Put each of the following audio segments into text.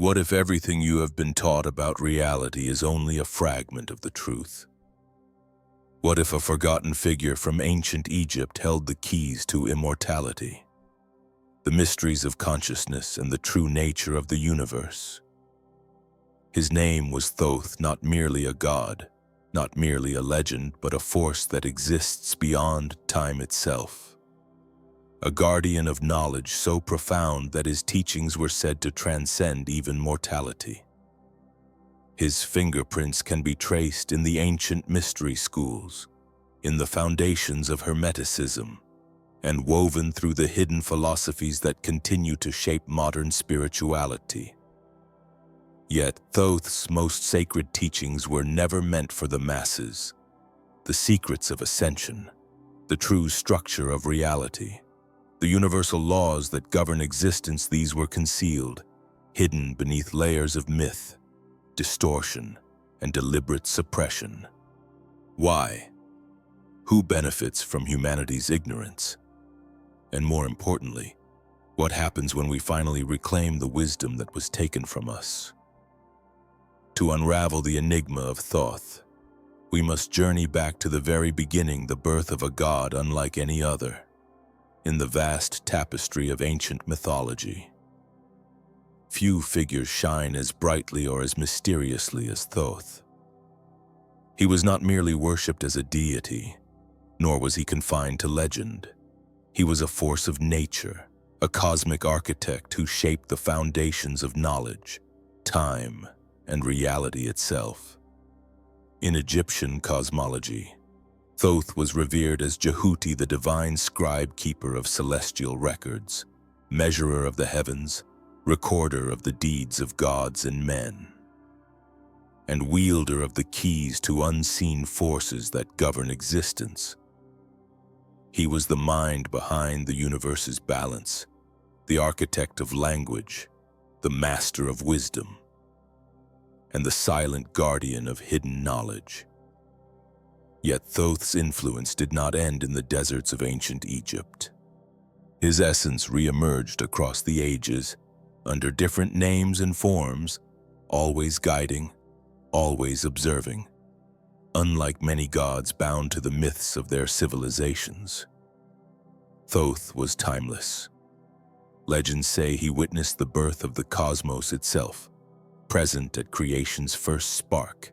What if everything you have been taught about reality is only a fragment of the truth? What if a forgotten figure from ancient Egypt held the keys to immortality, the mysteries of consciousness and the true nature of the universe? His name was Thoth, not merely a god, not merely a legend, but a force that exists beyond time itself. A guardian of knowledge so profound that his teachings were said to transcend even mortality. His fingerprints can be traced in the ancient mystery schools, in the foundations of Hermeticism, and woven through the hidden philosophies that continue to shape modern spirituality. Yet Thoth's most sacred teachings were never meant for the masses. The secrets of ascension, the true structure of reality, the universal laws that govern existence, these were concealed, hidden beneath layers of myth, distortion, and deliberate suppression. Why? Who benefits from humanity's ignorance? And more importantly, what happens when we finally reclaim the wisdom that was taken from us? To unravel the enigma of Thoth, we must journey back to the very beginning, the birth of a god unlike any other, in the vast tapestry of ancient mythology. Few figures shine as brightly or as mysteriously as Thoth. He was not merely worshipped as a deity, nor was he confined to legend. He was a force of nature, a cosmic architect who shaped the foundations of knowledge, time, and reality itself. In Egyptian cosmology, Thoth was revered as Jehuti, the divine scribe, keeper of celestial records, measurer of the heavens, recorder of the deeds of gods and men, and wielder of the keys to unseen forces that govern existence. He was the mind behind the universe's balance, the architect of language, the master of wisdom, and the silent guardian of hidden knowledge. Yet Thoth's influence did not end in the deserts of ancient Egypt. His essence re-emerged across the ages, under different names and forms, always guiding, always observing, unlike many gods bound to the myths of their civilizations. Thoth was timeless. Legends say he witnessed the birth of the cosmos itself, present at creation's first spark.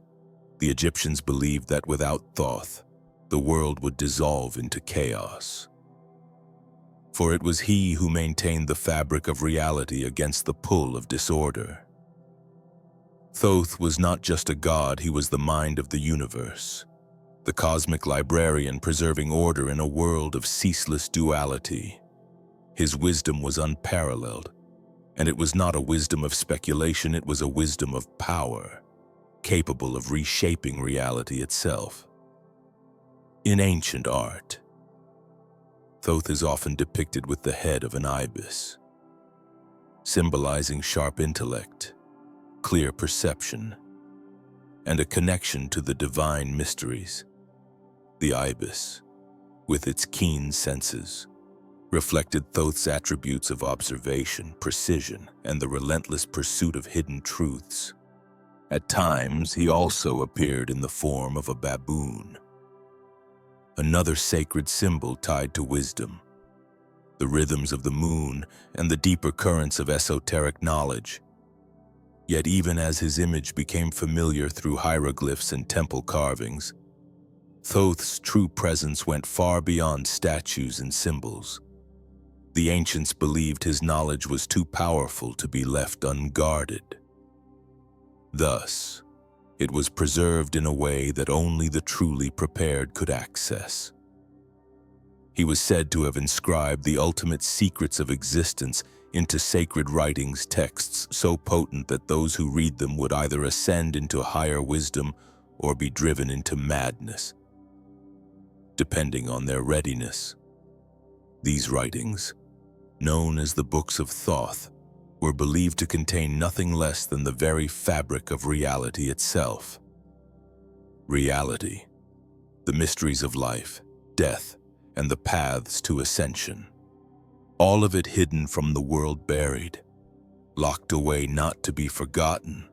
The Egyptians believed that without Thoth, the world would dissolve into chaos. For it was he who maintained the fabric of reality against the pull of disorder. Thoth was not just a god, he was the mind of the universe, the cosmic librarian preserving order in a world of ceaseless duality. His wisdom was unparalleled, and it was not a wisdom of speculation, it was a wisdom of power, capable of reshaping reality itself. In ancient art, Thoth is often depicted with the head of an ibis, symbolizing sharp intellect, clear perception, and a connection to the divine mysteries. The ibis, with its keen senses, reflected Thoth's attributes of observation, precision, and the relentless pursuit of hidden truths. At times, he also appeared in the form of a baboon, another sacred symbol tied to wisdom, the rhythms of the moon, and the deeper currents of esoteric knowledge. Yet even as his image became familiar through hieroglyphs and temple carvings, Thoth's true presence went far beyond statues and symbols. The ancients believed his knowledge was too powerful to be left unguarded. Thus, it was preserved in a way that only the truly prepared could access. He was said to have inscribed the ultimate secrets of existence into sacred writings, texts so potent that those who read them would either ascend into higher wisdom or be driven into madness, depending on their readiness. These writings, known as the Books of Thoth, were believed to contain nothing less than the very fabric of reality itself. Reality, the mysteries of life, death, and the paths to ascension. All of it hidden from the world buried. locked away not to be forgotten,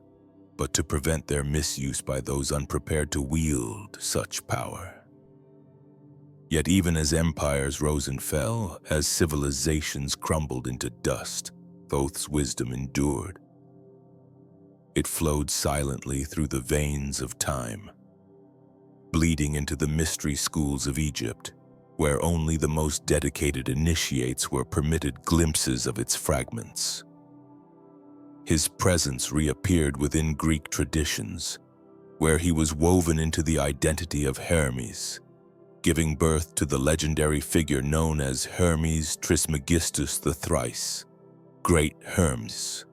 but to prevent their misuse by those unprepared to wield such power. Yet even as empires rose and fell, as civilizations crumbled into dust, Thoth's wisdom endured. It flowed silently through the veins of time, bleeding into the mystery schools of Egypt, where only the most dedicated initiates were permitted glimpses of its fragments. His presence reappeared within Greek traditions, where he was woven into the identity of Hermes, giving birth to the legendary figure known as Hermes Trismegistus the Thrice, Great Hermes,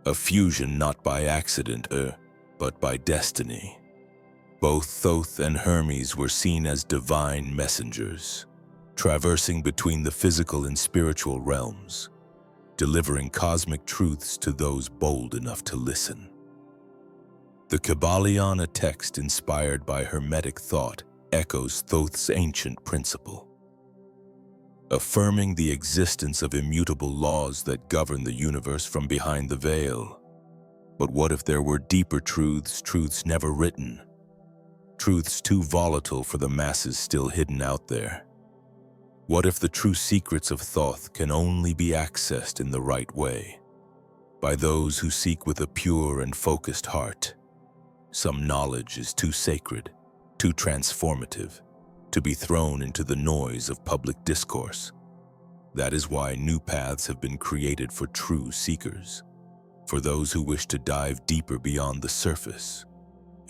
a fusion not by accident, but by destiny. Both Thoth and Hermes were seen as divine messengers, traversing between the physical and spiritual realms, delivering cosmic truths to those bold enough to listen. The Kybalion, a text inspired by Hermetic thought, echoes Thoth's ancient principle, affirming the existence of immutable laws that govern the universe from behind the veil. But what if there were deeper truths never written, truths too volatile for the masses still hidden out there? What if the true secrets of Thoth can only be accessed in the right way, by those who seek with a pure and focused heart? Some knowledge is too sacred, too transformative, to be thrown into the noise of public discourse. That is why new paths have been created for true seekers, for those who wish to dive deeper beyond the surface.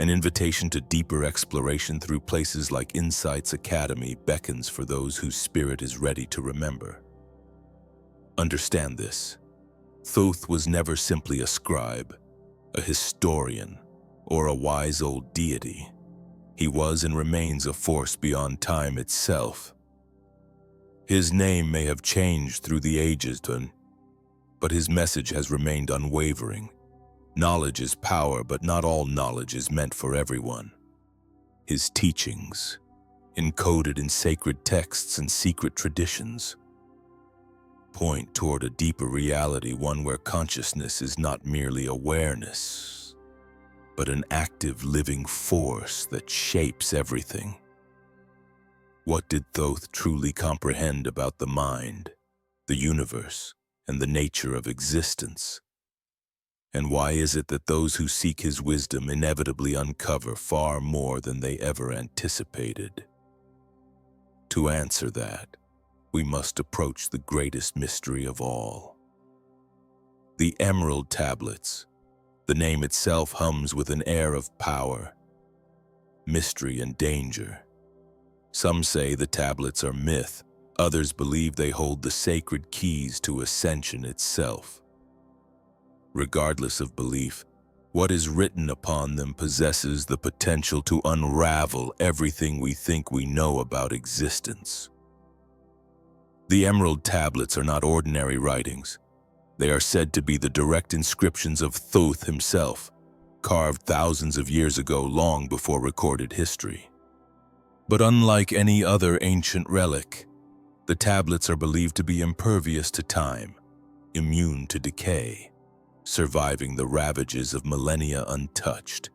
An invitation to deeper exploration through places like Insight's Academy beckons for those whose spirit is ready to remember. Understand this: Thoth was never simply a scribe, a historian, or a wise old deity. He was and remains a force beyond time itself. His name may have changed through the ages, but his message has remained unwavering. Knowledge is power, but not all knowledge is meant for everyone. His teachings, encoded in sacred texts and secret traditions, point toward a deeper reality, one where consciousness is not merely awareness, but an active living force that shapes everything. What did Thoth truly comprehend about the mind, the universe, and the nature of existence? And why is it that those who seek his wisdom inevitably uncover far more than they ever anticipated? To answer that, we must approach the greatest mystery of all: the EmeraldTablets. The name itself hums with an air of power, mystery, and danger. Some say the tablets are myth, others believe they hold the sacred keys to ascension itself. Regardless of belief, what is written upon them possesses the potential to unravel everything we think we know about existence. The EmeraldTablets are not ordinary writings. They are said to be the direct inscriptions of Thoth himself, carved thousands of years ago, long before recorded history. But unlike any other ancient relic, the tablets are believed to be impervious to time, immune to decay, surviving the ravages of millennia untouched,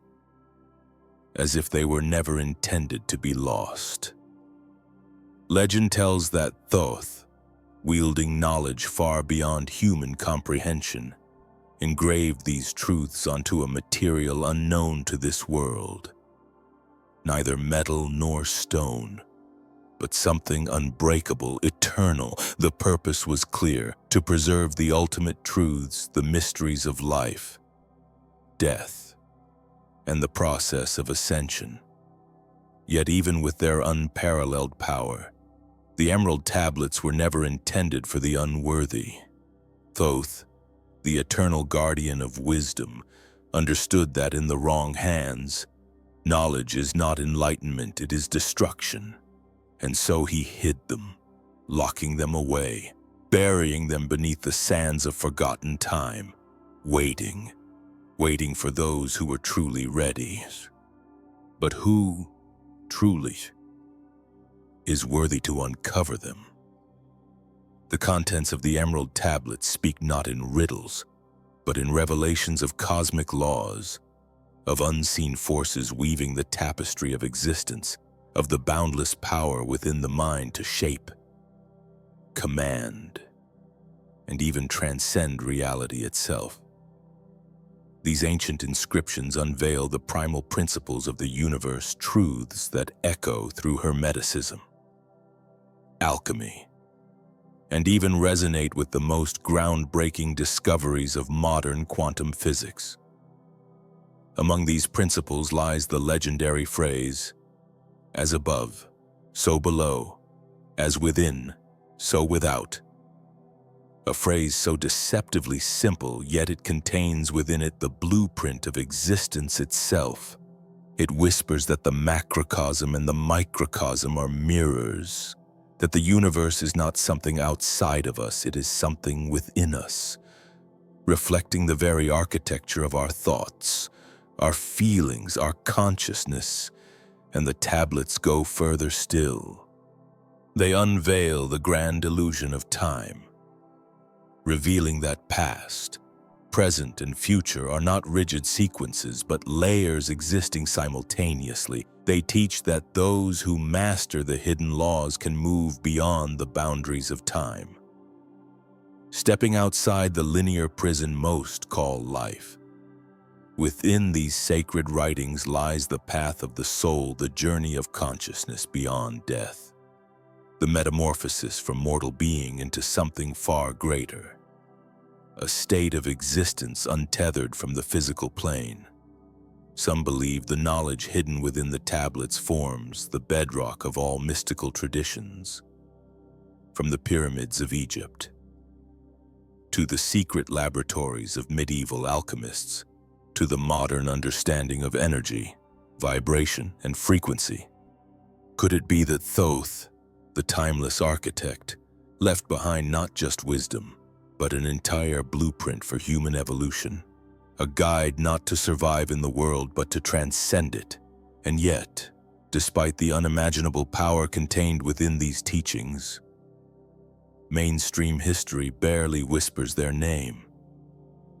as if they were never intended to be lost. Legend tells that Thoth, wielding knowledge far beyond human comprehension, engraved these truths onto a material unknown to this world. Neither metal nor stone, but something unbreakable, eternal. The purpose was clear: to preserve the ultimate truths, the mysteries of life, death, and the process of ascension. Yet even with their unparalleled power, the EmeraldTablets were never intended for the unworthy. Thoth, the eternal guardian of wisdom, understood that in the wrong hands, knowledge is not enlightenment, it is destruction. And so he hid them, locking them away, burying them beneath the sands of forgotten time, waiting for those who were truly ready. But who truly is worthy to uncover them? The contents of the EmeraldTablets speak not in riddles, but in revelations of cosmic laws, of unseen forces weaving the tapestry of existence, of the boundless power within the mind to shape, command, and even transcend reality itself. These ancient inscriptions unveil the primal principles of the universe, truths that echo through Hermeticism, alchemy, and even resonate with the most groundbreaking discoveries of modern quantum physics. Among these principles lies the legendary phrase, "As above, so below, as within, so without." A phrase so deceptively simple, yet it contains within it the blueprint of existence itself. It whispers that the macrocosm and the microcosm are mirrors, that the universe is not something outside of us, it is something within us, reflecting the very architecture of our thoughts, our feelings, our consciousness. And the tablets go further still. They unveil the grand illusion of time, revealing that past, present, and future are not rigid sequences, but layers existing simultaneously. They teach that those who master the hidden laws can move beyond the boundaries of time, stepping outside the linear prison most call life. Within these sacred writings lies the path of the soul, the journey of consciousness beyond death, the metamorphosis from mortal being into something far greater, a state of existence untethered from the physical plane. Some believe the knowledge hidden within the tablets forms the bedrock of all mystical traditions, from the pyramids of Egypt to the secret laboratories of medieval alchemists, to the modern understanding of energy, vibration, and frequency. Could it be that Thoth, the timeless architect, left behind not just wisdom, but an entire blueprint for human evolution, a guide not to survive in the world but to transcend it? And yet, despite the unimaginable power contained within these teachings, mainstream history barely whispers their name.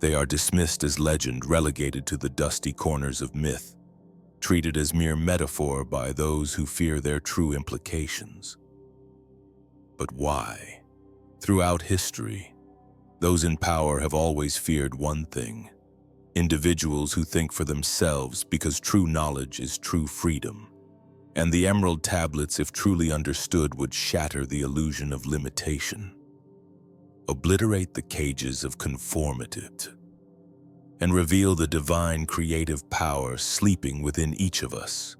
They are dismissed as legend, relegated to the dusty corners of myth, treated as mere metaphor by those who fear their true implications. But why? Throughout history, those in power have always feared one thing: individuals who think for themselves, because true knowledge is true freedom. And the Emerald Tablets, if truly understood, would shatter the illusion of limitation, obliterate the cages of conformity, and reveal the divine creative power sleeping within each of us.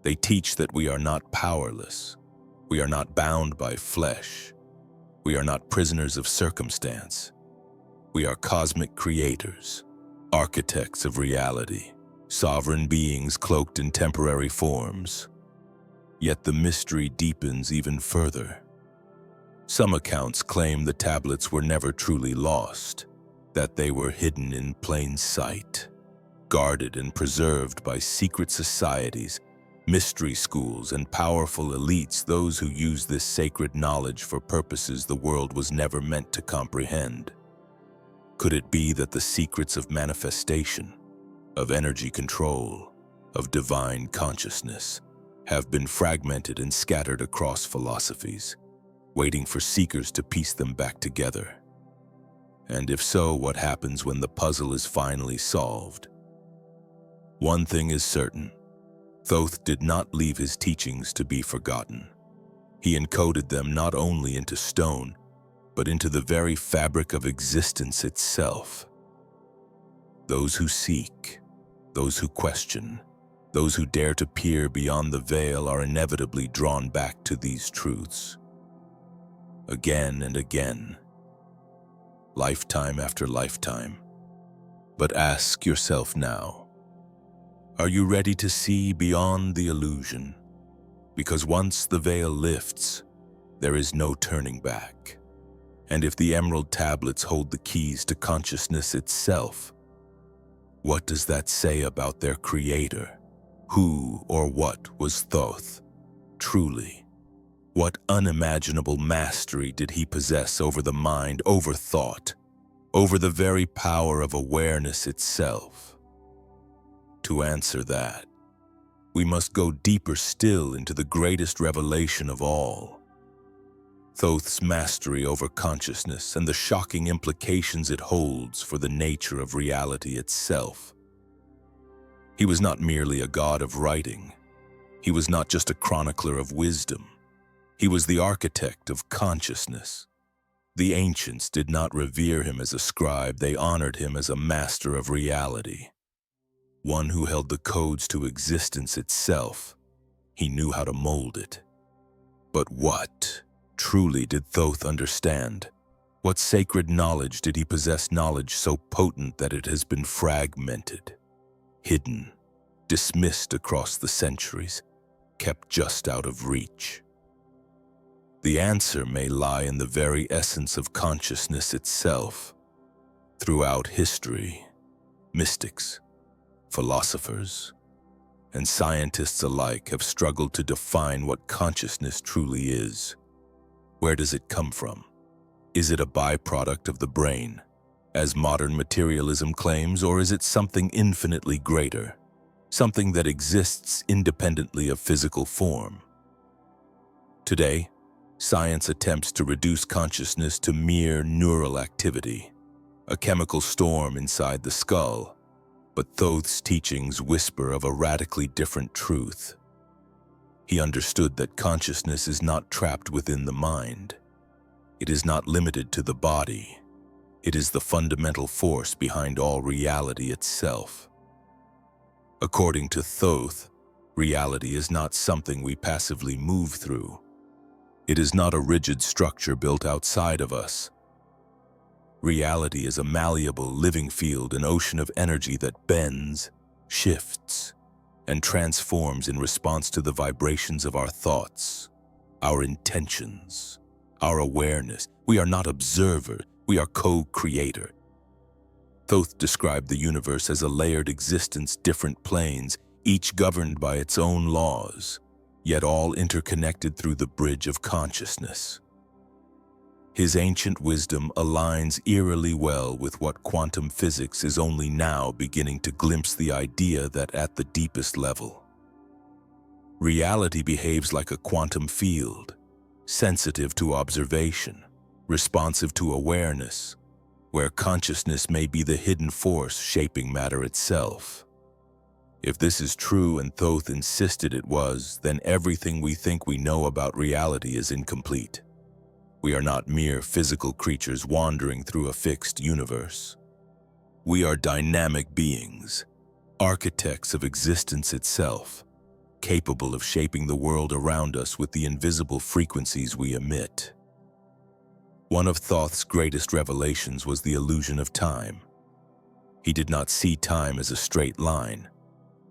They teach that we are not powerless, we are not bound by flesh, we are not prisoners of circumstance. We are cosmic creators, architects of reality, sovereign beings cloaked in temporary forms. Yet the mystery deepens even further. Some accounts claim the tablets were never truly lost, that they were hidden in plain sight, guarded and preserved by secret societies, mystery schools, and powerful elites, those who use this sacred knowledge for purposes the world was never meant to comprehend. Could it be that the secrets of manifestation, of energy control, of divine consciousness, have been fragmented and scattered across philosophies, waiting for seekers to piece them back together? And if so, what happens when the puzzle is finally solved? One thing is certain: Thoth did not leave his teachings to be forgotten. He encoded them not only into stone, but into the very fabric of existence itself. Those who seek, those who question, those who dare to peer beyond the veil are inevitably drawn back to these truths. Again and again, lifetime after lifetime. But ask yourself now, are you ready to see beyond the illusion? Because once the veil lifts, there is no turning back. And if the Emerald Tablets hold the keys to consciousness itself, what does that say about their creator? Who or what was Thoth truly? What unimaginable mastery did he possess over the mind, over thought, over the very power of awareness itself? To answer that, we must go deeper still into the greatest revelation of all, Thoth's mastery over consciousness and the shocking implications it holds for the nature of reality itself. He was not merely a god of writing. He was not just a chronicler of wisdom. He was the architect of consciousness. The ancients did not revere him as a scribe, they honored him as a master of reality, one who held the codes to existence itself. He knew how to mold it. But what truly did Thoth understand? What sacred knowledge did he possess, knowledge so potent that it has been fragmented, hidden, dismissed across the centuries, kept just out of reach? The answer may lie in the very essence of consciousness itself. Throughout history, mystics, philosophers, and scientists alike have struggled to define what consciousness truly is. Where does it come from? Is it a byproduct of the brain, as modern materialism claims, or is it something infinitely greater, something that exists independently of physical form? Today, science attempts to reduce consciousness to mere neural activity, a chemical storm inside the skull, but Thoth's teachings whisper of a radically different truth. He understood that consciousness is not trapped within the mind. It is not limited to the body. It is the fundamental force behind all reality itself. According to Thoth, reality is not something we passively move through. It is not a rigid structure built outside of us. Reality is a malleable, living field, an ocean of energy that bends, shifts, and transforms in response to the vibrations of our thoughts, our intentions, our awareness. We are not observer, we are co-creator. Thoth described the universe as a layered existence, different planes, each governed by its own laws, yet all interconnected through the bridge of consciousness. His ancient wisdom aligns eerily well with what quantum physics is only now beginning to glimpse, the idea that at the deepest level, reality behaves like a quantum field, sensitive to observation, responsive to awareness, where consciousness may be the hidden force shaping matter itself. If this is true, and Thoth insisted it was, then everything we think we know about reality is incomplete. We are not mere physical creatures wandering through a fixed universe. We are dynamic beings, architects of existence itself, capable of shaping the world around us with the invisible frequencies we emit. One of Thoth's greatest revelations was the illusion of time. He did not see time as a straight line,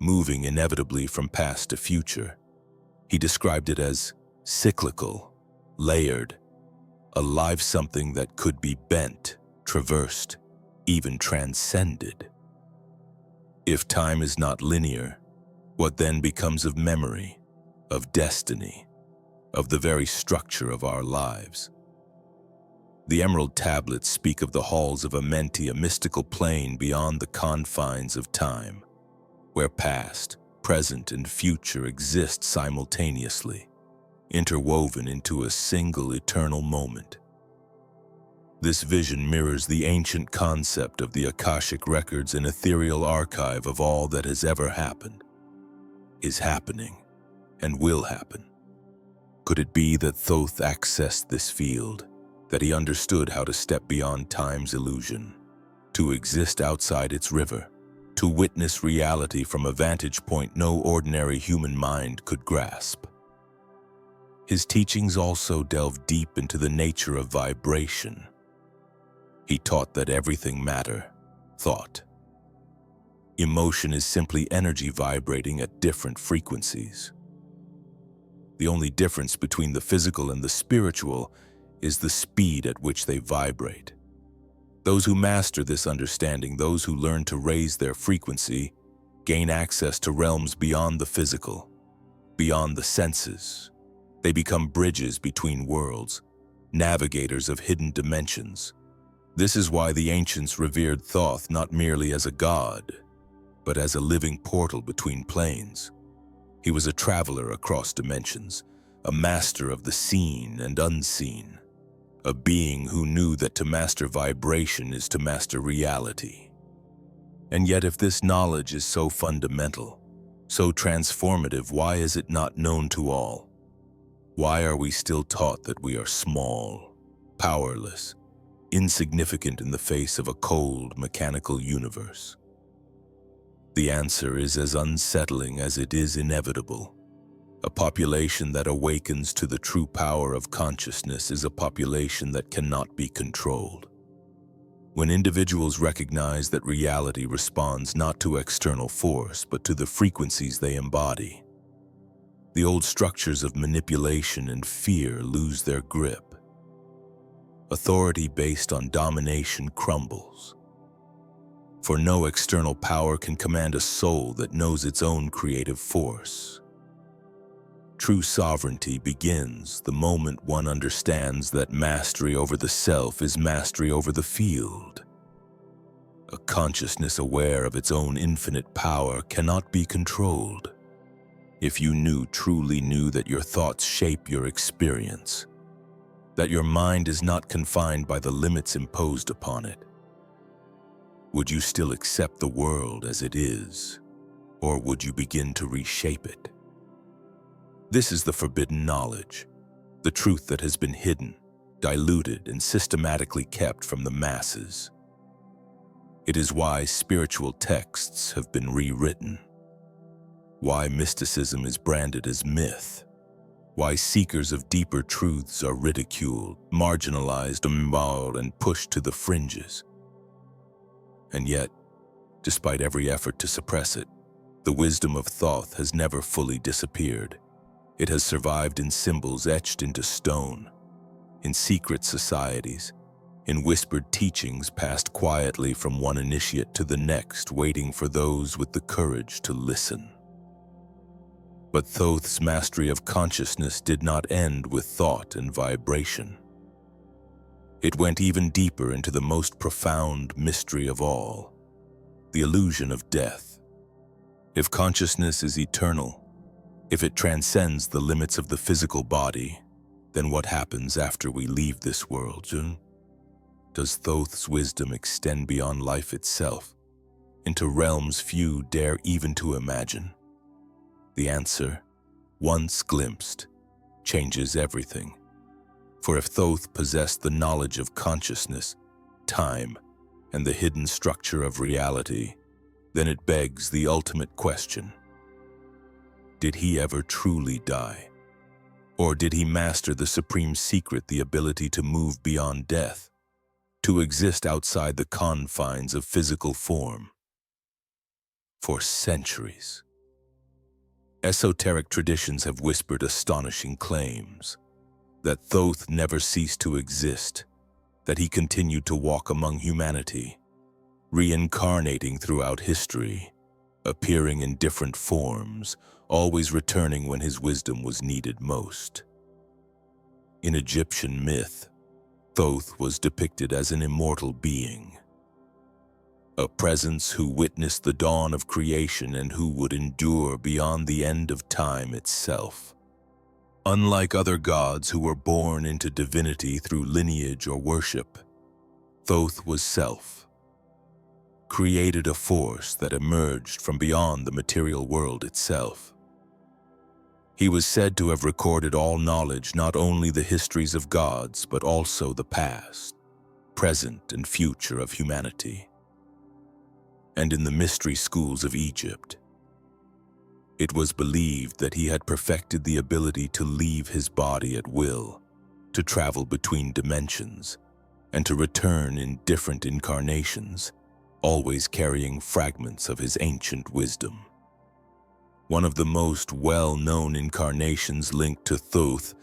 moving inevitably from past to future. He described it as cyclical, layered, alive, something that could be bent, traversed, even transcended. If time is not linear, what then becomes of memory, of destiny, of the very structure of our lives? The EmeraldTablets speak of the halls of Amenti, a mystical plane beyond the confines of time, where past, present, and future exist simultaneously, interwoven into a single eternal moment. This vision mirrors the ancient concept of the Akashic records, an ethereal archive of all that has ever happened, is happening, and will happen. Could it be that Thoth accessed this field, that he understood how to step beyond time's illusion, to exist outside its river, to witness reality from a vantage point no ordinary human mind could grasp? His teachings also delve deep into the nature of vibration. He taught that everything matter, thought, emotion is simply energy vibrating at different frequencies. The only difference between the physical and the spiritual is the speed at which they vibrate. Those who master this understanding, those who learn to raise their frequency, gain access to realms beyond the physical, beyond the senses. They become bridges between worlds, navigators of hidden dimensions, This is why the ancients revered Thoth not merely as a god, but as a living portal between planes. He was a traveler across dimensions, a master of the seen and unseen, a being who knew that to master vibration is to master reality. And yet, if this knowledge is so fundamental, so transformative, why is it not known to all? Why are we still taught that we are small, powerless, insignificant in the face of a cold, mechanical universe? The answer is as unsettling as it is inevitable. A population that awakens to the true power of consciousness is a population that cannot be controlled. When individuals recognize that reality responds not to external force, but to the frequencies they embody, the old structures of manipulation and fear lose their grip. Authority based on domination crumbles. For no external power can command a soul that knows its own creative force. True sovereignty begins the moment one understands that mastery over the self is mastery over the field. A consciousness aware of its own infinite power cannot be controlled. If you truly knew that your thoughts shape your experience, that your mind is not confined by the limits imposed upon it, would you still accept the world as it is, or would you begin to reshape it? This is the forbidden knowledge, the truth that has been hidden, diluted, and systematically kept from the masses. It is why spiritual texts have been rewritten, why mysticism is branded as myth, why seekers of deeper truths are ridiculed, marginalized, and pushed to the fringes. And yet, despite every effort to suppress it, the wisdom of Thoth has never fully disappeared. It has survived in symbols etched into stone, in secret societies, in whispered teachings passed quietly from one initiate to the next, waiting for those with the courage to listen. But Thoth's mastery of consciousness did not end with thought and vibration. It went even deeper into the most profound mystery of all, the illusion of death. If consciousness is eternal, if it transcends the limits of the physical body, then what happens after we leave this world? Does Thoth's wisdom extend beyond life itself, into realms few dare even to imagine? The answer, once glimpsed, changes everything. For if Thoth possessed the knowledge of consciousness, time, and the hidden structure of reality, then it begs the ultimate question. Did he ever truly die? Or did he master the supreme secret, the ability to move beyond death, to exist outside the confines of physical form? For centuries, esoteric traditions have whispered astonishing claims that Thoth never ceased to exist, that he continued to walk among humanity, reincarnating throughout history, appearing in different forms, always returning when his wisdom was needed most. In Egyptian myth, Thoth was depicted as an immortal being, a presence who witnessed the dawn of creation and who would endure beyond the end of time itself. Unlike other gods who were born into divinity through lineage or worship, Thoth was self, created a force that emerged from beyond the material world itself. He was said to have recorded all knowledge, not only the histories of gods, but also the past, present, and future of humanity. And in the mystery schools of Egypt, it was believed that he had perfected the ability to leave his body at will, to travel between dimensions, and to return in different incarnations, always carrying fragments of his ancient wisdom. One of the most well-known incarnations linked to Thoth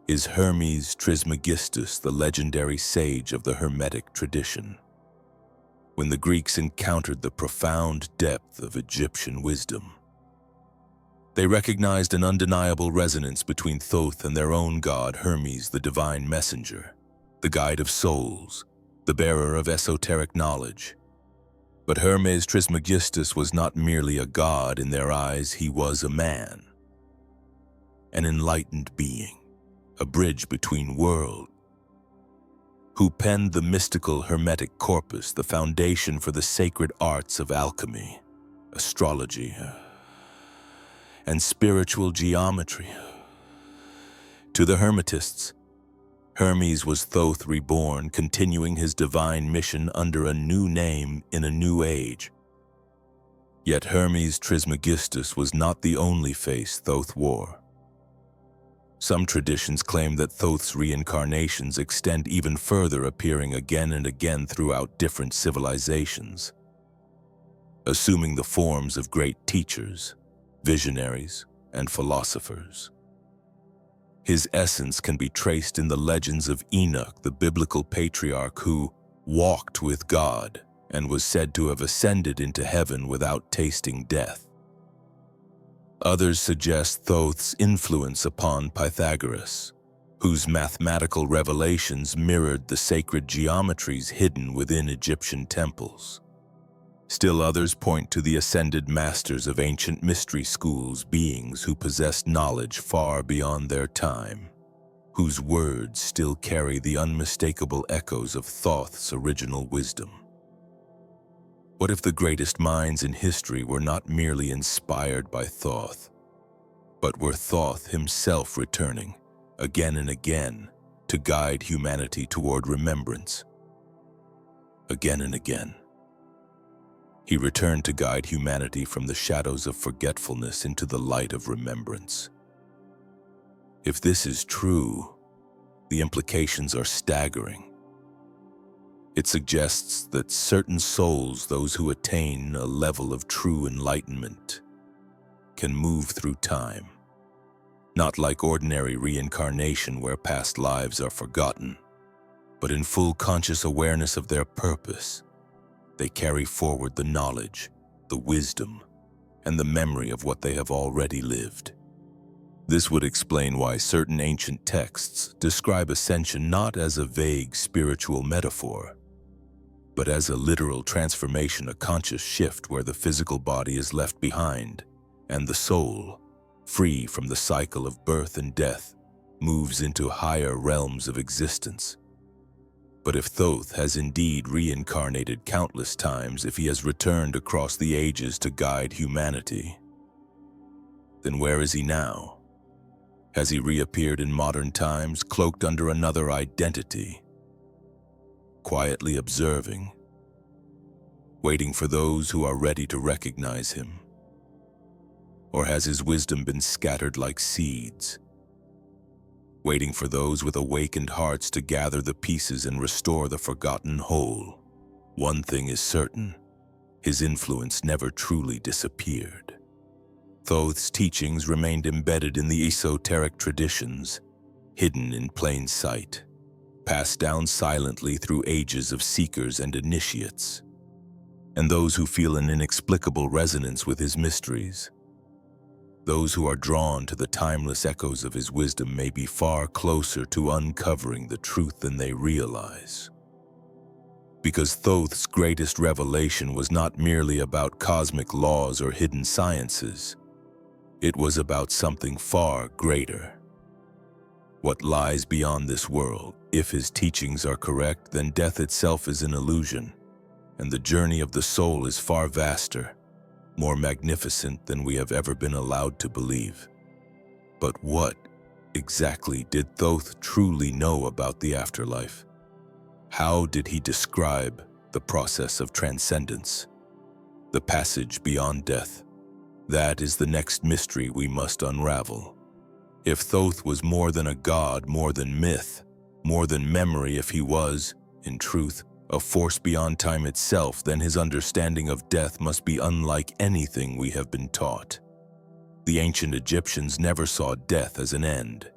is Hermes Trismegistus, the legendary sage of the Hermetic tradition. When the Greeks encountered the profound depth of Egyptian wisdom, they recognized an undeniable resonance between Thoth and their own god Hermes, the divine messenger, the guide of souls, the bearer of esoteric knowledge. But Hermes Trismegistus was not merely a god in their eyes, he was a man, an enlightened being, a bridge between worlds, who penned the mystical Hermetic corpus, the foundation for the sacred arts of alchemy, astrology, and spiritual geometry. To the Hermetists, Hermes was Thoth reborn, continuing his divine mission under a new name in a new age. Yet Hermes Trismegistus was not the only face Thoth wore. Some traditions claim that Thoth's reincarnations extend even further, appearing again and again throughout different civilizations, assuming the forms of great teachers, visionaries, and philosophers. His essence can be traced in the legends of Enoch, the biblical patriarch who walked with God and was said to have ascended into heaven without tasting death. Others suggest Thoth's influence upon Pythagoras, whose mathematical revelations mirrored the sacred geometries hidden within Egyptian temples. Still others point to the ascended masters of ancient mystery schools, beings who possessed knowledge far beyond their time, whose words still carry the unmistakable echoes of Thoth's original wisdom. What if the greatest minds in history were not merely inspired by Thoth, but were Thoth himself returning, again and again, to guide humanity toward remembrance? Again and again, he returned to guide humanity from the shadows of forgetfulness into the light of remembrance. If this is true, the implications are staggering. It suggests that certain souls, those who attain a level of true enlightenment, can move through time, not like ordinary reincarnation where past lives are forgotten, but in full conscious awareness of their purpose. They carry forward the knowledge, the wisdom, and the memory of what they have already lived. This would explain why certain ancient texts describe ascension not as a vague spiritual metaphor, but as a literal transformation, a conscious shift where the physical body is left behind and the soul, free from the cycle of birth and death, moves into higher realms of existence. But if Thoth has indeed reincarnated countless times, if he has returned across the ages to guide humanity, then where is he now? Has he reappeared in modern times, cloaked under another identity, quietly observing, waiting for those who are ready to recognize him? Or has his wisdom been scattered like seeds, waiting for those with awakened hearts to gather the pieces and restore the forgotten whole? One thing is certain, his influence never truly disappeared. Thoth's teachings remained embedded in the esoteric traditions, hidden in plain sight, passed down silently through ages of seekers and initiates, and those who feel an inexplicable resonance with his mysteries. Those who are drawn to the timeless echoes of his wisdom may be far closer to uncovering the truth than they realize. Because Thoth's greatest revelation was not merely about cosmic laws or hidden sciences. It was about something far greater. What lies beyond this world? If his teachings are correct, then death itself is an illusion, and the journey of the soul is far vaster, more magnificent than we have ever been allowed to believe. But what exactly did Thoth truly know about the afterlife? How did he describe the process of transcendence, the passage beyond death? That is the next mystery we must unravel. If Thoth was more than a god, more than myth, more than memory, if he was, in truth, a force beyond time itself, then his understanding of death must be unlike anything we have been taught. The ancient Egyptians never saw death as an end.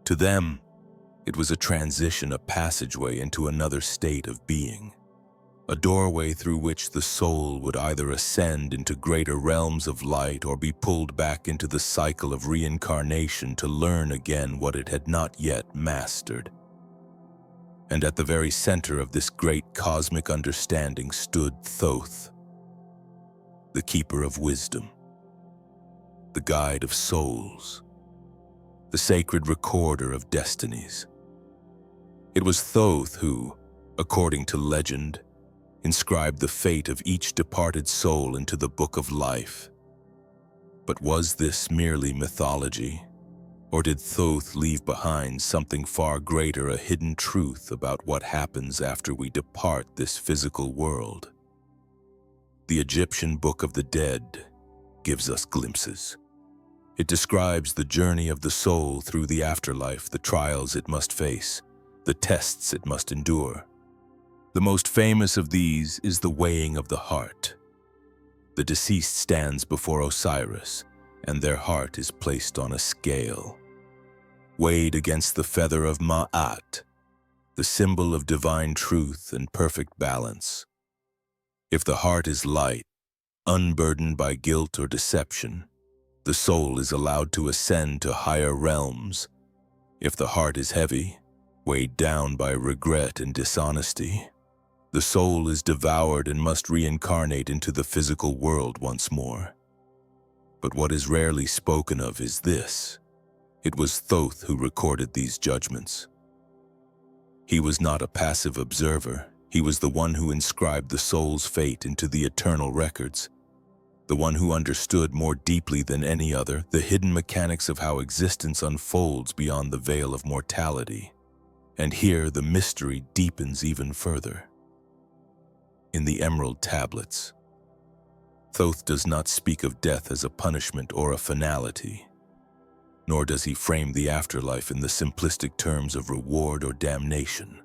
To them, it was a transition, a passageway into another state of being, a doorway through which the soul would either ascend into greater realms of light or be pulled back into the cycle of reincarnation to learn again what it had not yet mastered. And at the very center of this great cosmic understanding stood Thoth, the keeper of wisdom, the guide of souls, the sacred recorder of destinies. It was Thoth who, according to legend, inscribed the fate of each departed soul into the book of life. But was this merely mythology, or did Thoth leave behind something far greater, a hidden truth about what happens after we depart this physical world? The Egyptian Book of the Dead gives us glimpses. It describes the journey of the soul through the afterlife, the trials it must face, the tests it must endure. The most famous of these is the weighing of the heart. The deceased stands before Osiris, and their heart is placed on a scale, weighed against the feather of Ma'at, the symbol of divine truth and perfect balance. If the heart is light, unburdened by guilt or deception, the soul is allowed to ascend to higher realms. If the heart is heavy, weighed down by regret and dishonesty, the soul is devoured and must reincarnate into the physical world once more. But what is rarely spoken of is this: it was Thoth who recorded these judgments. He was not a passive observer. He was the one who inscribed the soul's fate into the eternal records, the one who understood more deeply than any other the hidden mechanics of how existence unfolds beyond the veil of mortality. And here the mystery deepens even further. In the EmeraldTablets, Thoth does not speak of death as a punishment or a finality, nor does he frame the afterlife in the simplistic terms of reward or damnation.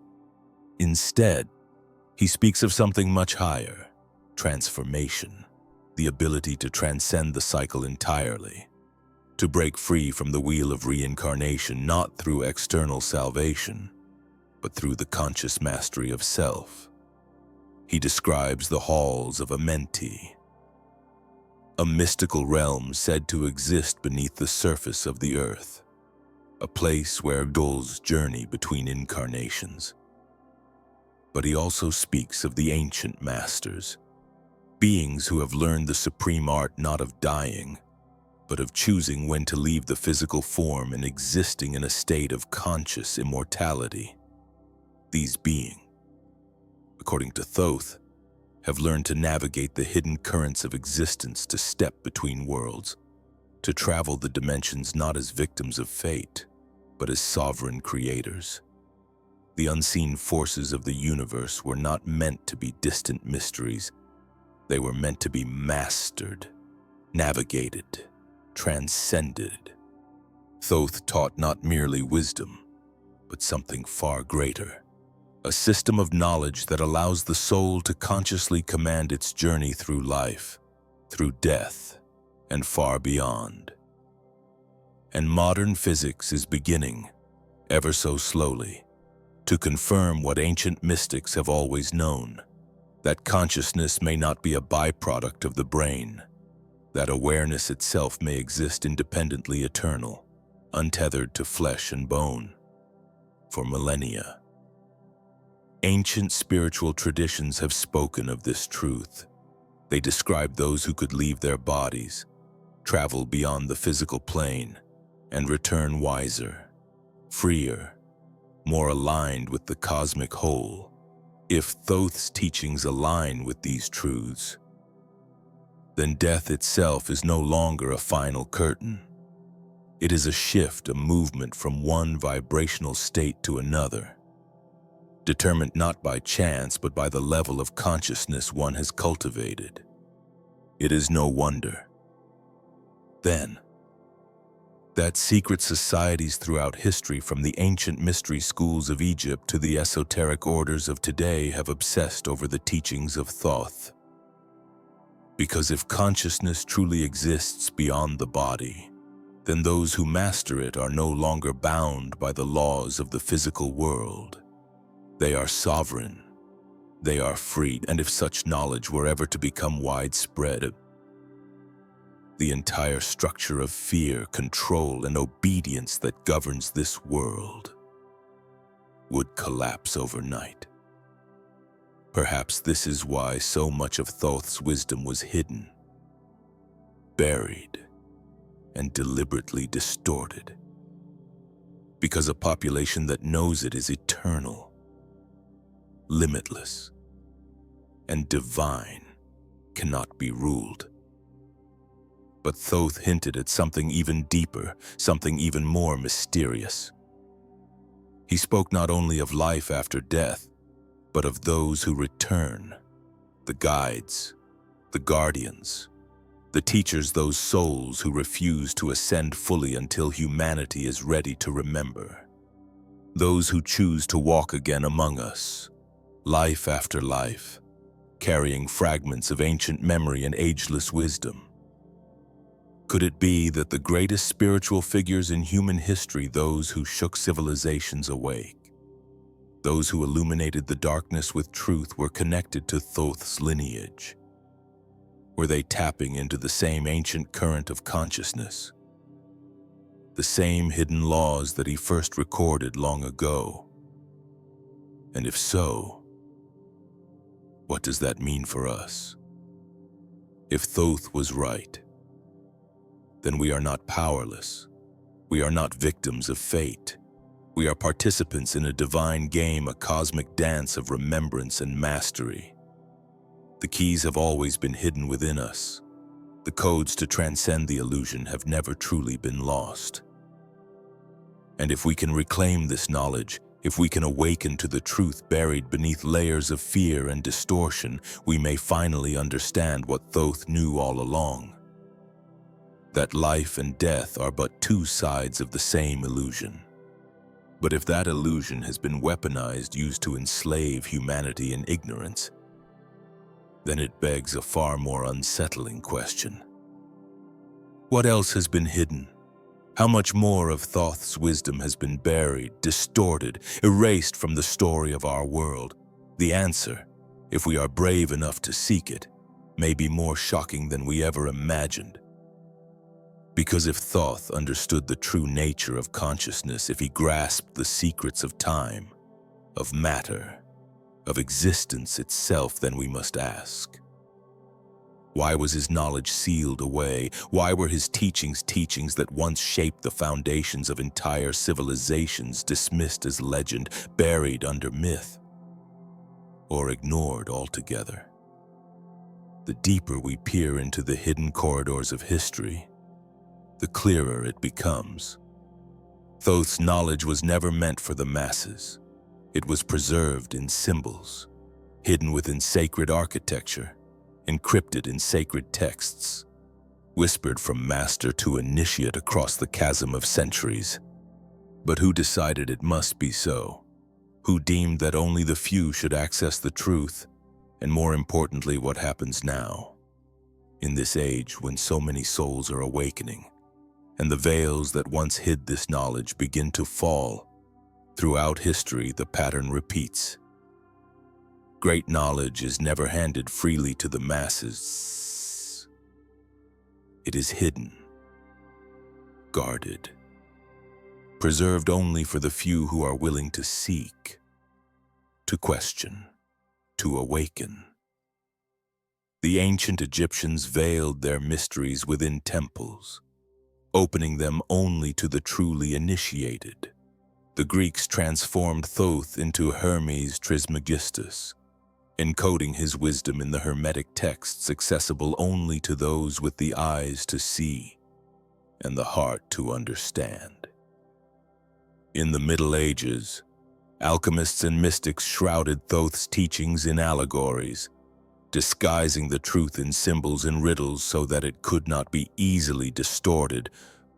Instead, he speaks of something much higher: transformation, the ability to transcend the cycle entirely, to break free from the wheel of reincarnation, not through external salvation, but through the conscious mastery of self. He describes the halls of Amenti, a mystical realm said to exist beneath the surface of the earth, a place where souls journey between incarnations. But he also speaks of the ancient masters, beings who have learned the supreme art not of dying, but of choosing when to leave the physical form and existing in a state of conscious immortality. These beings, according to Thoth, have learned to navigate the hidden currents of existence, to step between worlds, to travel the dimensions not as victims of fate, but as sovereign creators. The unseen forces of the universe were not meant to be distant mysteries. They were meant to be mastered, navigated, transcended. Thoth taught not merely wisdom, but something far greater: a system of knowledge that allows the soul to consciously command its journey through life, through death, and far beyond. And modern physics is beginning, ever so slowly, to confirm what ancient mystics have always known: that consciousness may not be a byproduct of the brain, that awareness itself may exist independently eternal, untethered to flesh and bone. For millennia, ancient spiritual traditions have spoken of this truth. They describe those who could leave their bodies, travel beyond the physical plane, and return wiser, freer, more aligned with the cosmic whole. If Thoth's teachings align with these truths, then death itself is no longer a final curtain. It is a shift, a movement from one vibrational state to another, determined not by chance but by the level of consciousness one has cultivated. It is no wonder, then, that secret societies throughout history, from the ancient mystery schools of Egypt to the esoteric orders of today, have obsessed over the teachings of Thoth. Because if consciousness truly exists beyond the body, then those who master it are no longer bound by the laws of the physical world. They are sovereign, they are free, and if such knowledge were ever to become widespread, the entire structure of fear, control, and obedience that governs this world would collapse overnight. Perhaps this is why so much of Thoth's wisdom was hidden, buried, and deliberately distorted. Because a population that knows it is eternal, limitless, and divine cannot be ruled. But Thoth hinted at something even deeper, something even more mysterious. He spoke not only of life after death, but of those who return, the guides, the guardians, the teachers, those souls who refuse to ascend fully until humanity is ready to remember. Those who choose to walk again among us, life after life, carrying fragments of ancient memory and ageless wisdom. Could it be that the greatest spiritual figures in human history, those who shook civilizations awake, those who illuminated the darkness with truth, were connected to Thoth's lineage? Were they tapping into the same ancient current of consciousness, the same hidden laws that he first recorded long ago? And if so, what does that mean for us? If Thoth was right, then we are not powerless. We are not victims of fate. We are participants in a divine game, a cosmic dance of remembrance and mastery. The keys have always been hidden within us. The codes to transcend the illusion have never truly been lost. And if we can reclaim this knowledge, if we can awaken to the truth buried beneath layers of fear and distortion, we may finally understand what Thoth knew all along: that life and death are but two sides of the same illusion. But if that illusion has been weaponized, used to enslave humanity in ignorance, then it begs a far more unsettling question. What else has been hidden? How much more of Thoth's wisdom has been buried, distorted, erased from the story of our world? The answer, if we are brave enough to seek it, may be more shocking than we ever imagined. Because if Thoth understood the true nature of consciousness, if he grasped the secrets of time, of matter, of existence itself, then we must ask, why was his knowledge sealed away? Why were his teachings that once shaped the foundations of entire civilizations dismissed as legend, buried under myth, or ignored altogether? The deeper we peer into the hidden corridors of history, the clearer it becomes. Thoth's knowledge was never meant for the masses. It was preserved in symbols, hidden within sacred architecture, encrypted in sacred texts, whispered from master to initiate across the chasm of centuries. But who decided it must be so? Who deemed that only the few should access the truth? And more importantly, what happens now, in this age when so many souls are awakening, and the veils that once hid this knowledge begin to fall? Throughout history, the pattern repeats. Great knowledge is never handed freely to the masses. It is hidden, guarded, preserved only for the few who are willing to seek, to question, to awaken. The ancient Egyptians veiled their mysteries within temples, opening them only to the truly initiated. The Greeks transformed Thoth into Hermes Trismegistus, encoding his wisdom in the Hermetic texts accessible only to those with the eyes to see and the heart to understand. In the Middle Ages, alchemists and mystics shrouded Thoth's teachings in allegories, disguising the truth in symbols and riddles so that it could not be easily distorted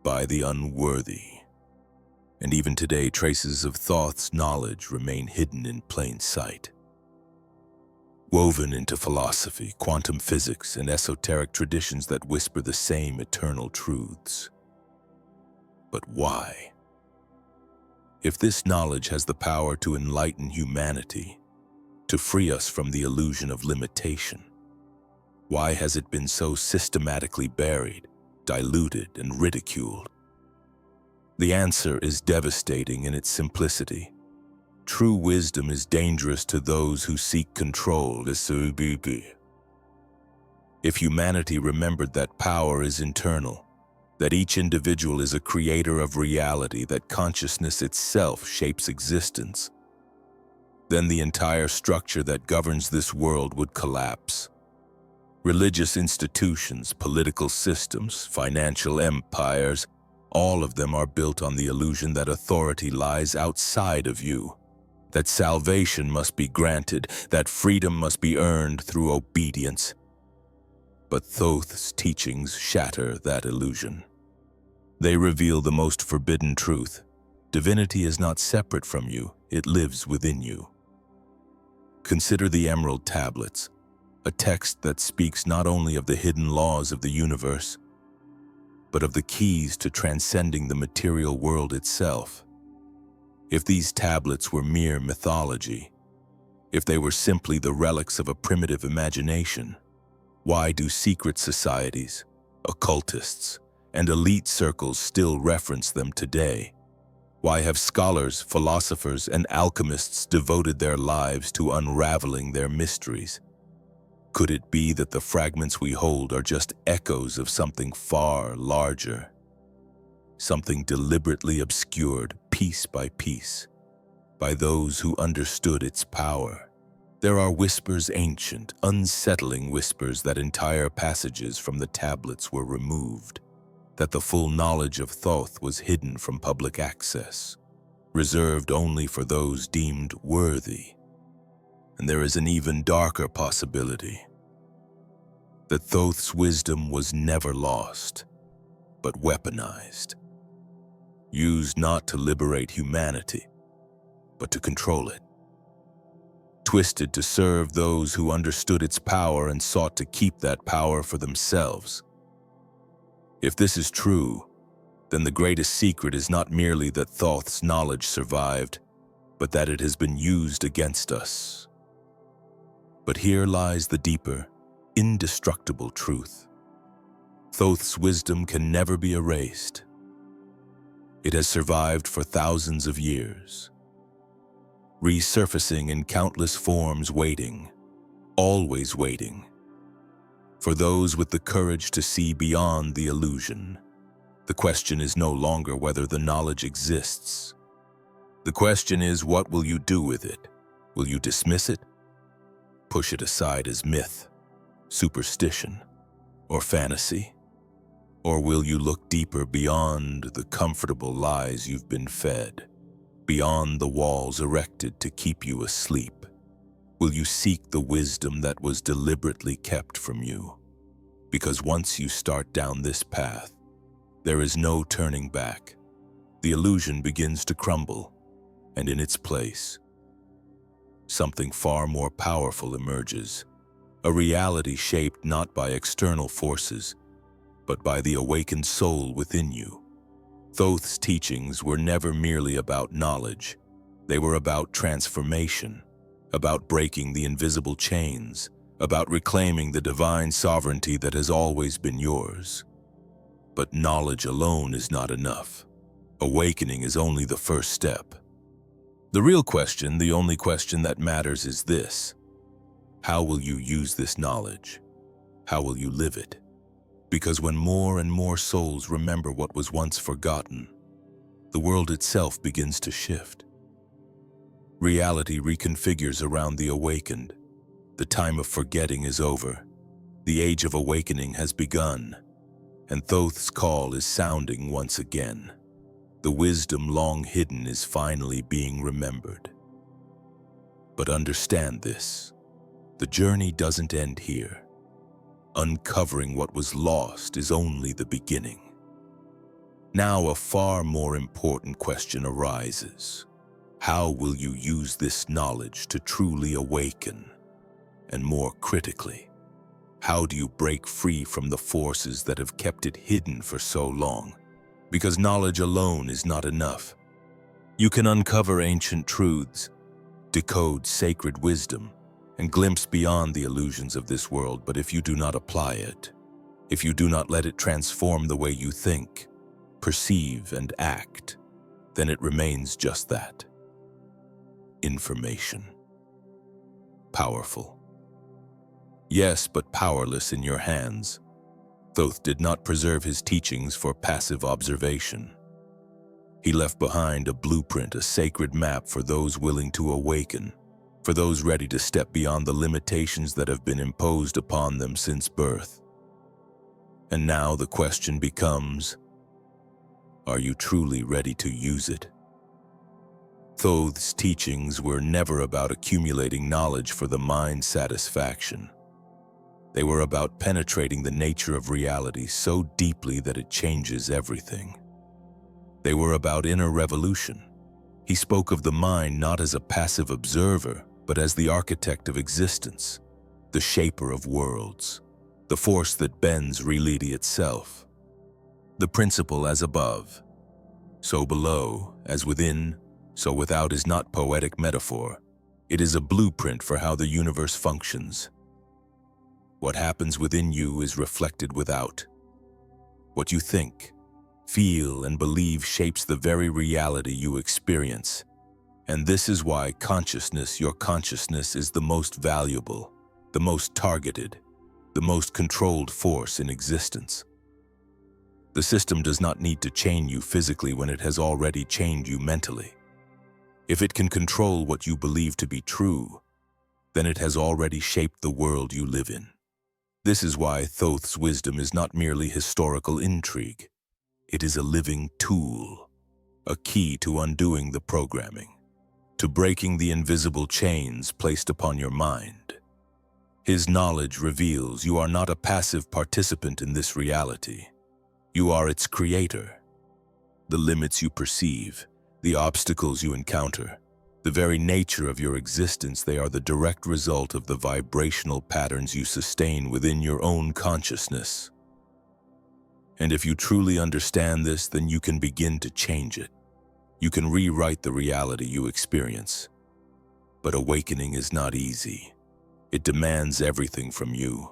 by the unworthy. And even today, traces of Thoth's knowledge remain hidden in plain sight, woven into philosophy, quantum physics, and esoteric traditions that whisper the same eternal truths. But why? If this knowledge has the power to enlighten humanity, to free us from the illusion of limitation, why has it been so systematically buried, diluted, and ridiculed? The answer is devastating in its simplicity. True wisdom is dangerous to those who seek control. If humanity remembered that power is internal, that each individual is a creator of reality, that consciousness itself shapes existence, then the entire structure that governs this world would collapse. Religious institutions, political systems, financial empires, all of them are built on the illusion that authority lies outside of you, that salvation must be granted, that freedom must be earned through obedience. But Thoth's teachings shatter that illusion. They reveal the most forbidden truth. Divinity is not separate from you, it lives within you. Consider the EmeraldTablets, a text that speaks not only of the hidden laws of the universe, but of the keys to transcending the material world itself. If these tablets were mere mythology, if they were simply the relics of a primitive imagination, why do secret societies, occultists, and elite circles still reference them today? Why have scholars, philosophers, and alchemists devoted their lives to unraveling their mysteries? Could it be that the fragments we hold are just echoes of something far larger? Something deliberately obscured piece by piece by those who understood its power. There are whispers, ancient, unsettling whispers, that entire passages from the tablets were removed, that the full knowledge of Thoth was hidden from public access, reserved only for those deemed worthy. And there is an even darker possibility, that Thoth's wisdom was never lost, but weaponized, used not to liberate humanity, but to control it, twisted to serve those who understood its power and sought to keep that power for themselves. If this is true, then the greatest secret is not merely that Thoth's knowledge survived, but that it has been used against us. But here lies the deeper, indestructible truth. Thoth's wisdom can never be erased. It has survived for thousands of years, resurfacing in countless forms, waiting, always waiting, for those with the courage to see beyond the illusion. The question is no longer whether the knowledge exists. The question is, what will you do with it? Will you dismiss it? Push it aside as myth, superstition, or fantasy? Or will you look deeper beyond the comfortable lies you've been fed, beyond the walls erected to keep you asleep? Will you seek the wisdom that was deliberately kept from you? Because once you start down this path, there is no turning back. The illusion begins to crumble, and in its place, something far more powerful emerges, a reality shaped not by external forces, but by the awakened soul within you. Thoth's teachings were never merely about knowledge. They were about transformation, about breaking the invisible chains, about reclaiming the divine sovereignty that has always been yours. But knowledge alone is not enough. Awakening is only the first step. The real question, the only question that matters, is this: how will you use this knowledge? How will you live it? Because when more and more souls remember what was once forgotten, the world itself begins to shift. Reality reconfigures around the awakened. The time of forgetting is over. The age of awakening has begun, and Thoth's call is sounding once again. The wisdom long hidden is finally being remembered. But understand this: the journey doesn't end here. Uncovering what was lost is only the beginning. Now a far more important question arises. How will you use this knowledge to truly awaken? And more critically, how do you break free from the forces that have kept it hidden for so long? Because knowledge alone is not enough. You can uncover ancient truths, decode sacred wisdom, and glimpse beyond the illusions of this world, but if you do not apply it, if you do not let it transform the way you think, perceive, and act, then it remains just that: information. Powerful. Yes, but powerless in your hands. Thoth did not preserve his teachings for passive observation. He left behind a blueprint, a sacred map for those willing to awaken, for those ready to step beyond the limitations that have been imposed upon them since birth. And now the question becomes, are you truly ready to use it? Thoth's teachings were never about accumulating knowledge for the mind's satisfaction. They were about penetrating the nature of reality so deeply that it changes everything. They were about inner revolution. He spoke of the mind not as a passive observer, but as the architect of existence, the shaper of worlds, the force that bends reality itself. The principle as above, so below, as within, so without is not poetic metaphor. It is a blueprint for how the universe functions. What happens within you is reflected without. What you think, feel, and believe shapes the very reality you experience. And this is why your consciousness is the most valuable, the most targeted, the most controlled force in existence. The system does not need to chain you physically when it has already chained you mentally. If it can control what you believe to be true, then it has already shaped the world you live in. This is why Thoth's wisdom is not merely historical intrigue. It is a living tool, a key to undoing the programming, to breaking the invisible chains placed upon your mind. His knowledge reveals you are not a passive participant in this reality. You are its creator. The limits you perceive, the obstacles you encounter, the very nature of your existence, they are the direct result of the vibrational patterns you sustain within your own consciousness. And if you truly understand this, then you can begin to change it. You can rewrite the reality you experience. But awakening is not easy. It demands everything from you.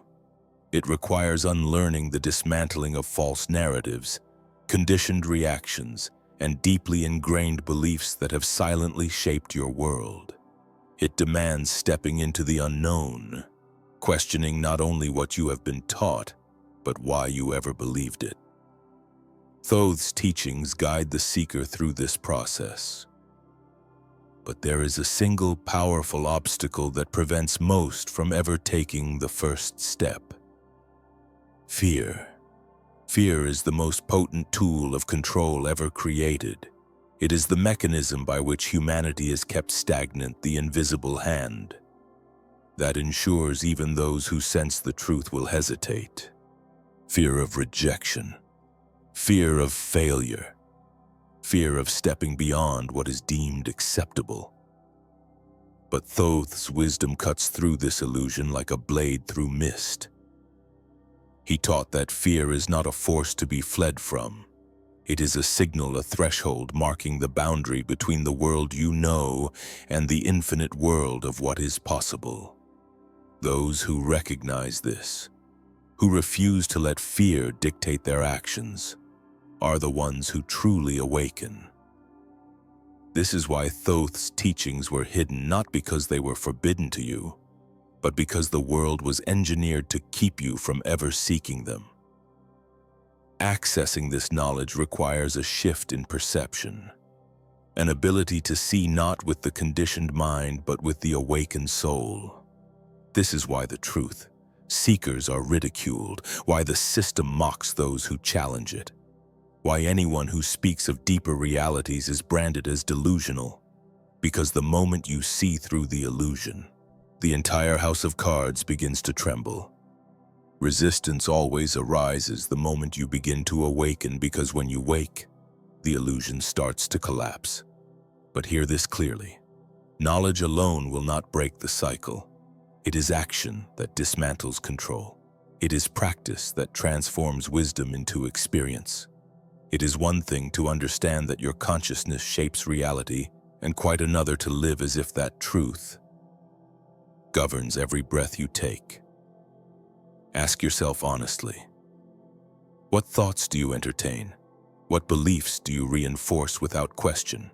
It requires unlearning the dismantling of false narratives, conditioned reactions, and deeply ingrained beliefs that have silently shaped your world. It demands stepping into the unknown, questioning not only what you have been taught, but why you ever believed it. Thoth's teachings guide the seeker through this process. But there is a single powerful obstacle that prevents most from ever taking the first step. Fear. Fear is the most potent tool of control ever created. It is the mechanism by which humanity is kept stagnant, the invisible hand that ensures even those who sense the truth will hesitate. Fear of rejection, fear of failure, fear of stepping beyond what is deemed acceptable. But Thoth's wisdom cuts through this illusion like a blade through mist. He taught that fear is not a force to be fled from. It is a signal, a threshold marking the boundary between the world you know and the infinite world of what is possible. Those who recognize this, who refuse to let fear dictate their actions, are the ones who truly awaken. This is why Thoth's teachings were hidden, not because they were forbidden to you, but because the world was engineered to keep you from ever seeking them. Accessing this knowledge requires a shift in perception, an ability to see not with the conditioned mind but with the awakened soul. This is why the truth seekers are ridiculed, why the system mocks those who challenge it, why anyone who speaks of deeper realities is branded as delusional, because the moment you see through the illusion, the entire house of cards begins to tremble. Resistance always arises the moment you begin to awaken, because when you wake, the illusion starts to collapse. But hear this clearly. Knowledge alone will not break the cycle. It is action that dismantles control. It is practice that transforms wisdom into experience. It is one thing to understand that your consciousness shapes reality, and quite another to live as if that truth governs every breath you take. Ask yourself honestly, what thoughts do you entertain? What beliefs do you reinforce without question?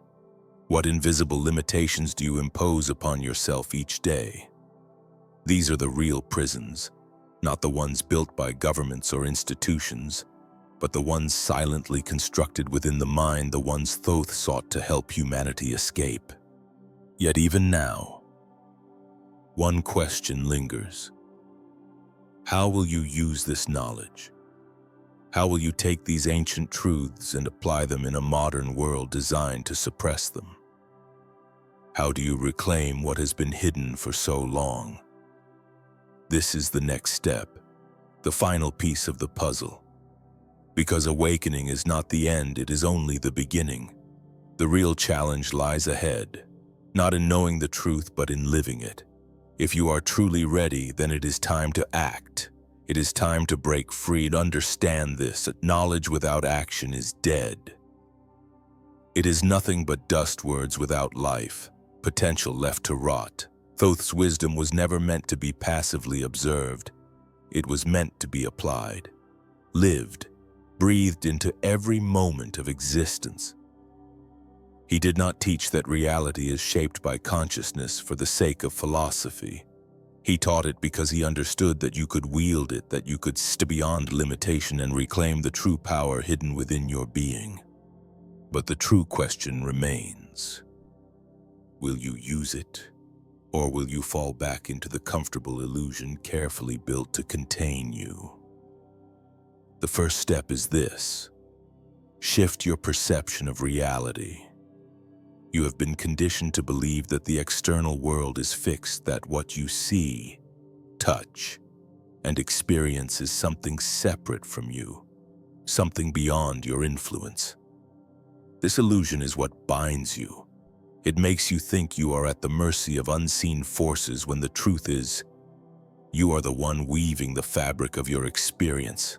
What invisible limitations do you impose upon yourself each day? These are the real prisons, not the ones built by governments or institutions, but the ones silently constructed within the mind, the ones Thoth sought to help humanity escape. Yet even now, one question lingers. How will you use this knowledge? How will you take these ancient truths and apply them in a modern world designed to suppress them? How do you reclaim what has been hidden for so long? This is the next step, the final piece of the puzzle. Because awakening is not the end, it is only the beginning. The real challenge lies ahead, not in knowing the truth, but in living it. If you are truly ready, then it is time to act. It is time to break free and understand this, that knowledge without action is dead. It is nothing but dust words without life, potential left to rot. Thoth's wisdom was never meant to be passively observed. It was meant to be applied, lived, breathed into every moment of existence. He did not teach that reality is shaped by consciousness for the sake of philosophy. He taught it because he understood that you could wield it, that you could step beyond limitation and reclaim the true power hidden within your being. But the true question remains. Will you use it? Or will you fall back into the comfortable illusion carefully built to contain you? The first step is this. Shift your perception of reality. You have been conditioned to believe that the external world is fixed, that what you see, touch, and experience is something separate from you, something beyond your influence. This illusion is what binds you. It makes you think you are at the mercy of unseen forces when the truth is, you are the one weaving the fabric of your experience.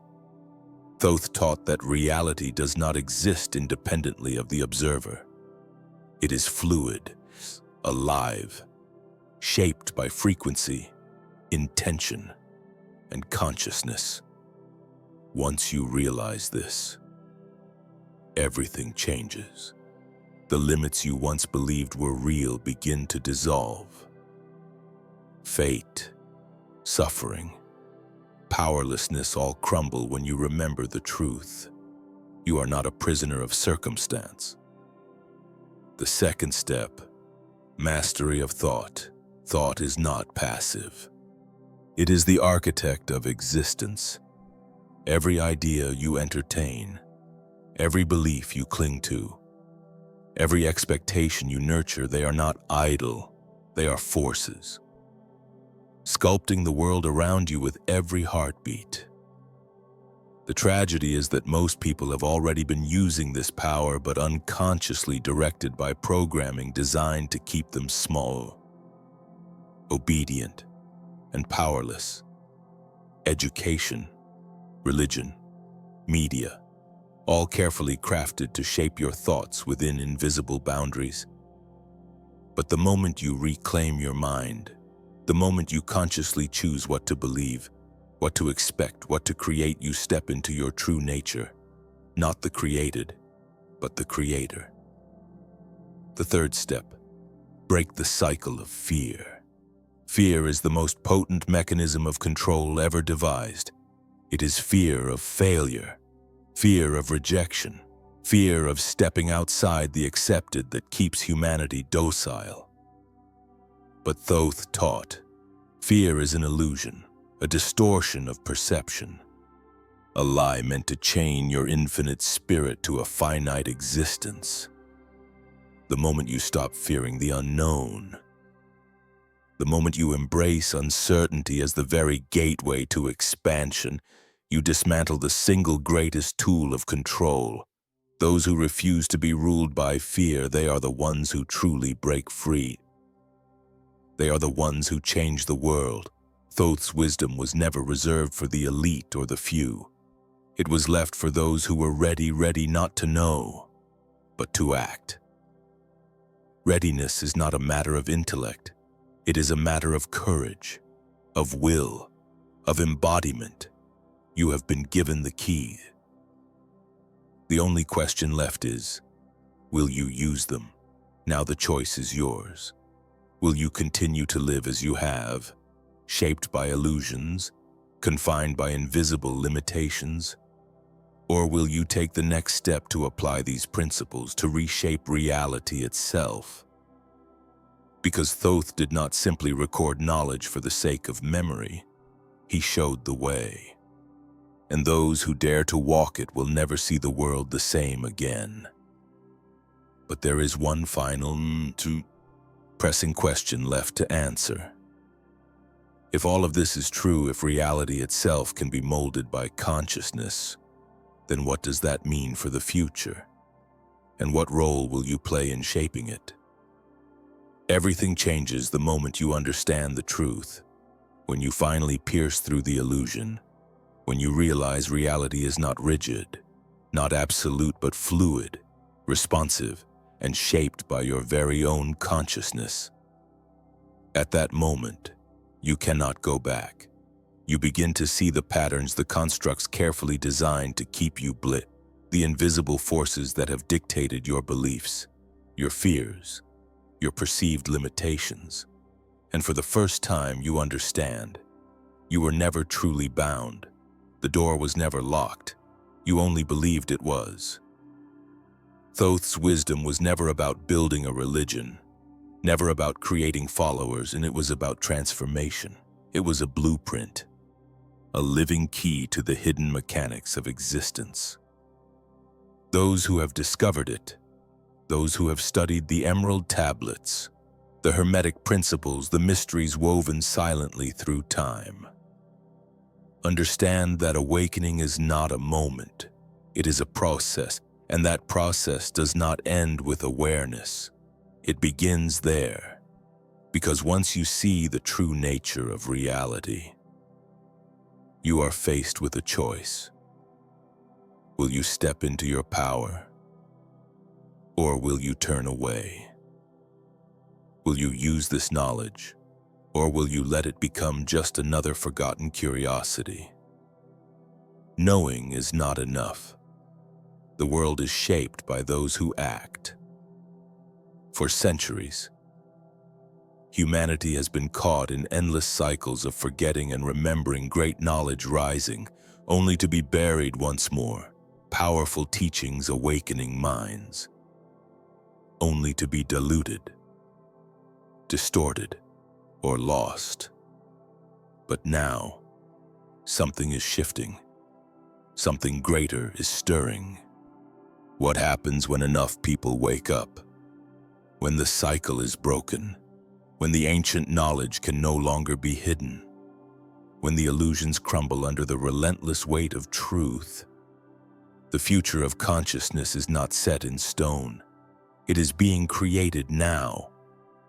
Thoth taught that reality does not exist independently of the observer. It is fluid, alive, shaped by frequency, intention, and consciousness. Once you realize this, everything changes. The limits you once believed were real begin to dissolve. Fate, suffering, powerlessness all crumble when you remember the truth. You are not a prisoner of circumstance. The second step, mastery of thought. Thought is not passive. It is the architect of existence. Every idea you entertain, every belief you cling to, every expectation you nurture, they are not idle, they are forces, sculpting the world around you with every heartbeat. The tragedy is that most people have already been using this power, but unconsciously directed by programming designed to keep them small, obedient, and powerless. Education, religion, media, all carefully crafted to shape your thoughts within invisible boundaries. But the moment you reclaim your mind, the moment you consciously choose what to believe, what to expect, what to create, you step into your true nature, not the created, but the creator. The third step, break the cycle of fear. Fear is the most potent mechanism of control ever devised. It is fear of failure, fear of rejection, fear of stepping outside the accepted that keeps humanity docile. But Thoth taught, fear is an illusion, a distortion of perception, a lie meant to chain your infinite spirit to a finite existence. The moment you stop fearing the unknown, the moment you embrace uncertainty as the very gateway to expansion, you dismantle the single greatest tool of control. Those who refuse to be ruled by fear, they are the ones who truly break free. They are the ones who change the world. Thoth's wisdom was never reserved for the elite or the few. It was left for those who were ready not to know, but to act. Readiness is not a matter of intellect. It is a matter of courage, of will, of embodiment. You have been given the key. The only question left is, will you use them? Now the choice is yours. Will you continue to live as you have, shaped by illusions, confined by invisible limitations? Or will you take the next step to apply these principles to reshape reality itself? Because Thoth did not simply record knowledge for the sake of memory, he showed the way. And those who dare to walk it will never see the world the same again. But there is one final, pressing question left to answer. If all of this is true, if reality itself can be molded by consciousness, then what does that mean for the future? And what role will you play in shaping it? Everything changes the moment you understand the truth, when you finally pierce through the illusion, when you realize reality is not rigid, not absolute but fluid, responsive, and shaped by your very own consciousness. At that moment, you cannot go back. You begin to see the patterns, the constructs carefully designed to keep you blind, the invisible forces that have dictated your beliefs, your fears, your perceived limitations. And for the first time, you understand. You were never truly bound. The door was never locked. You only believed it was. Thoth's wisdom was never about building a religion, never about creating followers, and it was about transformation. It was a blueprint, a living key to the hidden mechanics of existence. Those who have discovered it, those who have studied the EmeraldTablets, the Hermetic principles, the mysteries woven silently through time, understand that awakening is not a moment, it is a process, and that process does not end with awareness. It begins there, because once you see the true nature of reality, you are faced with a choice. Will you step into your power, or will you turn away? Will you use this knowledge, or will you let it become just another forgotten curiosity? Knowing is not enough. The world is shaped by those who act. For centuries, humanity has been caught in endless cycles of forgetting and remembering, great knowledge rising, only to be buried once more, powerful teachings awakening minds, only to be diluted, distorted, or lost. But now, something is shifting. Something greater is stirring. What happens when enough people wake up? When the cycle is broken? When the ancient knowledge can no longer be hidden? When the illusions crumble under the relentless weight of truth? The future of consciousness is not set in stone. It is being created now,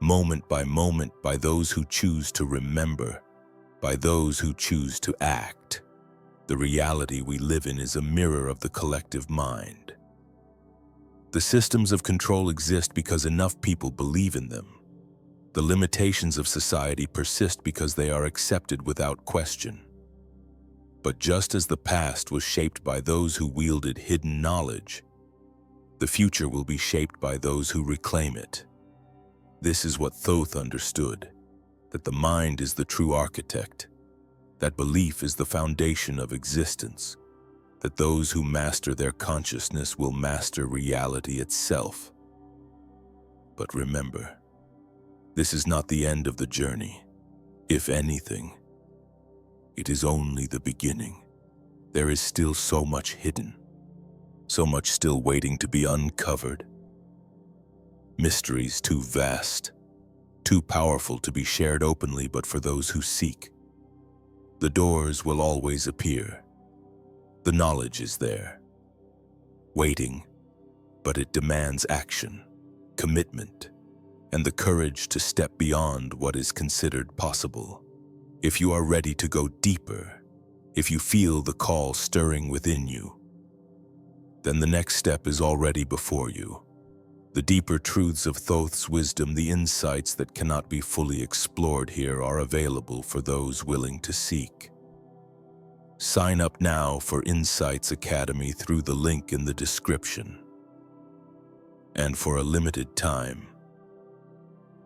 moment by moment, by those who choose to remember, by those who choose to act. The reality we live in is a mirror of the collective mind. The systems of control exist because enough people believe in them. The limitations of society persist because they are accepted without question. But just as the past was shaped by those who wielded hidden knowledge, the future will be shaped by those who reclaim it. This is what Thoth understood, that the mind is the true architect, that belief is the foundation of existence, that those who master their consciousness will master reality itself. But remember, this is not the end of the journey. If anything, it is only the beginning. There is still so much hidden, so much still waiting to be uncovered. Mysteries too vast, too powerful to be shared openly, but for those who seek. The doors will always appear. The knowledge is there, waiting, but it demands action, commitment, and the courage to step beyond what is considered possible. If you are ready to go deeper, if you feel the call stirring within you, then the next step is already before you. The deeper truths of Thoth's wisdom, the insights that cannot be fully explored here, are available for those willing to seek. Sign up now for Insights Academy through the link in the description. And for a limited time,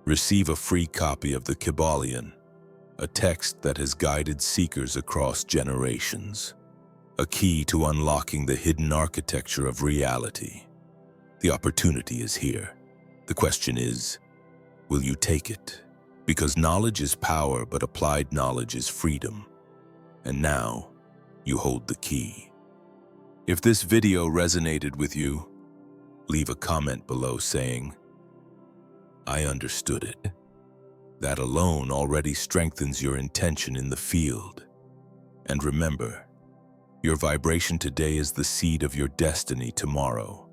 Receive a free copy of the Kybalion, a text that has guided seekers across generations, a key to unlocking the hidden architecture of reality. The opportunity is here. The question is, will you take it? Because knowledge is power, but applied knowledge is freedom. And now, you hold the key. If this video resonated with you, leave a comment below saying, "I understood it." That alone already strengthens your intention in the field. And remember, your vibration today is the seed of your destiny tomorrow.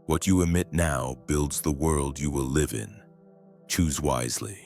What you emit now builds the world you will live in. Choose wisely.